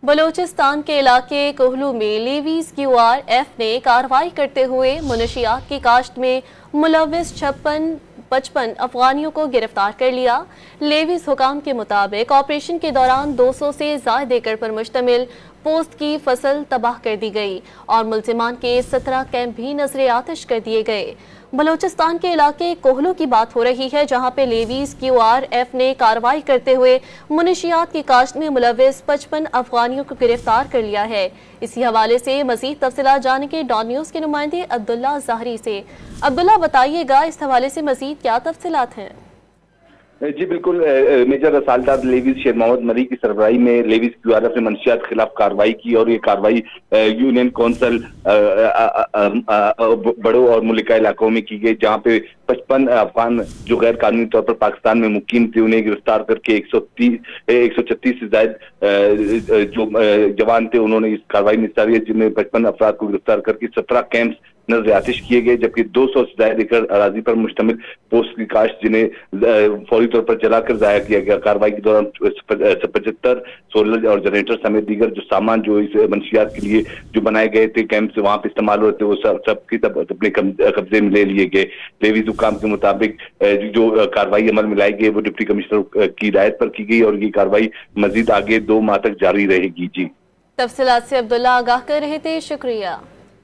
बलूचिस्तान के इलाके कोहलू में लेवीज QRF ने कार्रवाई करते हुए मुनशियात की काश्त में मुलविस 55 अफगानियों को गिरफ्तार कर लिया। लेवीज हुकाम के मुताबिक ऑपरेशन के दौरान 200 से ज्यादा एकड़ पर मुश्तमिल पोस्त की फसल तबाह कर दी गई और मुल्जिमान के 17 कैंप भी नजर आतिश कर दिए गए। बलूचिस्तान के इलाके कोहलू की बात हो रही है, जहां पे लेवीज QRF ने कार्रवाई करते हुए मुनशियात की काश्त में मुलविस 55 अफगानियों को गिरफ्तार कर लिया है। इसी हवाले से मजीद तफसीलात जाने के डॉन न्यूज़ के नुमाइंदे अब्दुल्ला ज़ाहरी से। अब्दुल्ला, बताइएगा इस हवाले से मजीद क्या तफसीलात हैं? जी बिल्कुल, मेजर रसालदार लेवीज शेर मोहम्मद मरी की सरबराही में लेवीज QRF ने मंशियात के खिलाफ कार्रवाई की और ये कार्रवाई यूनियन कौंसिल बड़ों और मुल्का इलाकों में की गई, जहाँ पे 55 अफगान जो गैर कानूनी तौर पर पाकिस्तान में मुकीम थे उन्हें गिरफ्तार करके 136 से ज्यादा जो जवान थे उन्होंने इस कार्रवाई में हिस्सा लिया, जिनमें 55 अफराद को गिरफ्तार करके 17 कैंप नजर आतिश किए गए, जबकि 200 से ज्यादा एकड़ अराजी पर मुश्तमिल पोस्ट की काश्त जिन्हें फौरी तौर पर जलाकर जाया किया गया। कार्रवाई के दौरान 75 सोलर और जनरेटर समेत दीगर जो सामान जो इस मंशियात के लिए जो बनाए गए थे कैंप से वहां पे इस्तेमाल हो रहे थे वो सब की तब अपने कब्जे में ले लिए गए। लेवीज हुकाम के मुताबिक जो कार्रवाई अमल में लाई गई वो डिप्टी कमिश्नर की हिदायत पर की गई और ये कार्रवाई मजीद आगे 2 माह तक जारी रहेगी। जी, तफसीलात से अब्दुल्ला आगाह कर रहे थे, शुक्रिया।